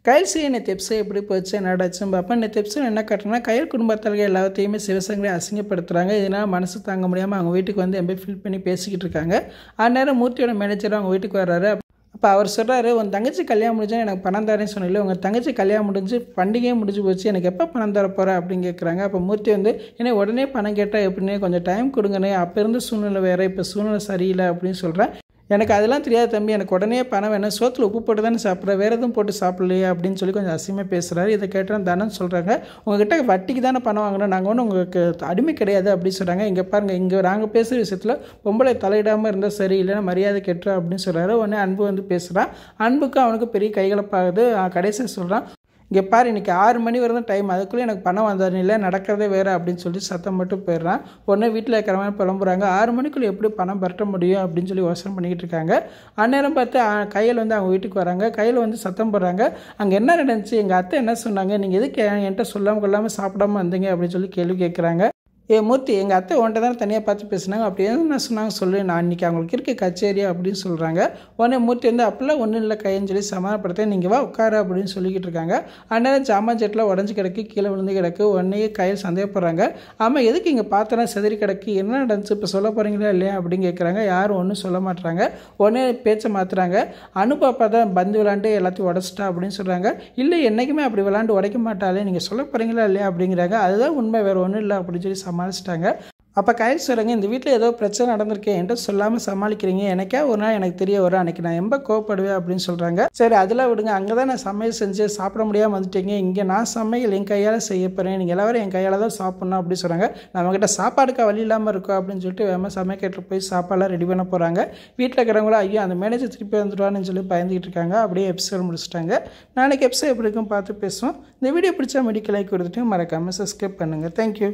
கயல் செய்ய நேற்று எபிசோட் எப்படி போச்சு என்னடாச்சும் பார்ப்பேன். நேற்று எபிசோட் என்ன காட்டுறேன்னா, கயல் குடும்பத்தார்கள் எல்லாத்தையுமே சிவசங்கரை அசிங்கப்படுத்துகிறாங்க. இதனால் மனசு தாங்க முடியாமல் அவங்க வீட்டுக்கு வந்து எம்பி ஃபீல் பண்ணி பேசிக்கிட்டு இருக்காங்க. அந்நேரம் மூர்த்தியோட மேனேஜர் அவங்க வீட்டுக்கு வர்றாரு. அப்போ அவர் சொல்கிறாரு, உன் தங்கச்சி கல்யாணம் முடிஞ்சால் எனக்கு பணம் தரேன்னு சொன்னீங்களே, உங்கள் தங்கச்சி கல்யாணம் முடிஞ்சு பண்டிகையும் முடிஞ்சு போச்சு, எனக்கு எப்போ பணம் தர போகிற அப்படின்னு கேட்குறாங்க. அப்போ மூர்த்தி வந்து என்ன உடனே பணம் கேட்டால் எப்படின்னு கொஞ்சம் டைம் கொடுங்கண்ணே, அப்போ இருந்த சூழ்நிலை வேறு, இப்போ சூழ்நிலை சரியில்லை அப்படின்னு சொல்கிறேன். எனக்கு அதெல்லாம் தெரியாது தம்பி, எனக்கு உடனே பணம் வேணும், சோத்தில் உப்பு போட்டு தானே சாப்பிட்றேன், வேறு எதுவும் போட்டு சாப்பிட்லையே அப்படின்னு சொல்லி கொஞ்சம் அசிங்கமாக பேசுகிறாரு. இதை கேட்டால் தானே சொல்கிறாங்க, உங்கள்கிட்ட வட்டிக்கு தானே பணம் வாங்கினோம், நாங்கள் ஒன்றும் உங்களுக்கு அடிமை கிடையாது அப்படின்னு சொல்கிறாங்க. இங்கே பாருங்கள், இங்கே நாங்கள் பேசுகிற விஷயத்தில் பொம்பளை தலையிடாமல் இருந்தால் சரி, இல்லைன்னா மரியாதை கெட்டுறோம் அப்படின்னு சொல்கிறாரு. உடனே அன்பு வந்து பேசுகிறான். அன்புக்கு அவனுக்கு பெரிய கைகலப்பாகுது. கடைசியாக சொல்கிறான், இங்கே பாரு, இன்றைக்கி 6 மணி வரை தான் டைம், அதுக்குள்ளே எனக்கு பணம் வந்தாரு இல்லை, நடக்கிறதே வேறு அப்படின்னு சொல்லி சத்தம் மட்டும் போயிடுறான். உடனே வீட்டில் இருக்கிற மாதிரி புலம்புறாங்க. 6 மணிக்குள்ளே எப்படி பணம் பரட்ட முடியும் அப்படின்னு சொல்லி யோசனை பண்ணிக்கிட்டு இருக்காங்க. அந்நேரம் பார்த்து கையில் வந்து அவங்க வீட்டுக்கு வராங்க. கையில் வந்து சத்தம் போடுறாங்க, அங்கே என்ன நடந்துச்சு, எங்கள் அத்தை என்ன சொன்னாங்க, நீங்கள் எதுக்கு என்கிட்ட சொல்லாமல் கொள்ளாமல் சாப்பிடாமல் வந்தீங்க அப்படின்னு சொல்லி கேள்வி கேட்குறாங்க. மூர்த்தி, எங்கள் அத்தை உன்ட்ட தானே தனியாக பார்த்து பேசினாங்க, அப்படி என்ன சொன்னாங்க சொல்லு, நான் இன்றைக்கி அவங்களுக்கு இருக்க கச்சேரியா அப்படின்னு சொல்கிறாங்க. உடனே மூர்த்தி வந்து அப்படிலாம் ஒன்றும் இல்லை கைன்னு சொல்லி சமாதானப்படுத்த, நீங்கள் வா உட்காரு அப்படின்னு சொல்லிக்கிட்டு இருக்காங்க. அந்நேரம் ஜாமான் செட்டில் உடஞ்சி கிடக்கு, கீழே விழுந்து கிடக்கு. உடனே கையில் சந்தேகப்படுறாங்க, ஆமாம் எதுக்கு இங்கே பார்த்தனா செதறி கிடக்கு, என்ன நடந்துச்சு, இப்போ சொல்ல போகிறீங்களா இல்லையா அப்படின்னு கேட்குறாங்க. யாரும் ஒன்றும் சொல்ல மாட்டுறாங்க. உடனே பேச்சை மாற்றுறாங்க. அனுப்பாப்பா தான் பந்து விளாண்டு எல்லாத்தையும் உடச்சிட்டா அப்படின்னு சொல்கிறாங்க. இல்லை, என்றைக்குமே அப்படி விளாண்டு உடைக்க மாட்டாலே, நீங்கள் சொல்ல போகிறீங்களா இல்லையா அப்படிங்கிறாங்க. அதுதான் உண்மை, வேறு ஒன்றும் இல்லை அப்படின்னு சொல்லி சமாளிச்சிட்டாங்க. அப்போ கயல் சொல்கிறாங்க, இந்த வீட்டில் ஏதோ பிரச்சனை நடந்திருக்கேன், என்கிட்ட சொல்லாமல் சமாளிக்கிறீங்க, எனக்கே ஒரு நாள் எனக்கு தெரிய வரும், அன்றைக்கி நான் ரொம்ப கோவப்படுவேன் அப்படின்னு சொல்கிறாங்க. சரி அதெல்லாம் விடுங்க, அங்கே தான் நான் சமையல் செஞ்சு சாப்பிட முடியாமல் வந்துட்டீங்க, இங்கே நான் சமையல் என் கையால் செய்ய போகிறேன், நீங்கள் எல்லாரும் என் கையால் தான் சாப்பிட்ணும் அப்படின்னு சொல்கிறாங்க. நம்மக்கிட்ட சாப்பாடுக்கு வழி இல்லாமல் இருக்கும் அப்படின்னு சொல்லிட்டு வேமா சமையல் போய் சாப்பாடெல்லாம் ரெடி பண்ண போகிறாங்க. வீட்டில் இருக்கிறவங்களும் ஐயோ அந்த மேனேஜர் திருப்பி வந்துடுவான்னு சொல்லி பயந்துக்கிட்டு இருக்காங்க. அப்படியே எபிசோட் முடிச்சிட்டாங்க. நாளைக்கு எபிசோட் எப்படி இருக்கும் பார்த்து பேசுவோம். இந்த வீடியோ பிடிச்சா மெடிக்கல் லைக் கொடுத்துட்டு மறக்காமல் சப்ஸ்கிரைப் பண்ணுங்கள். தேங்க்யூ.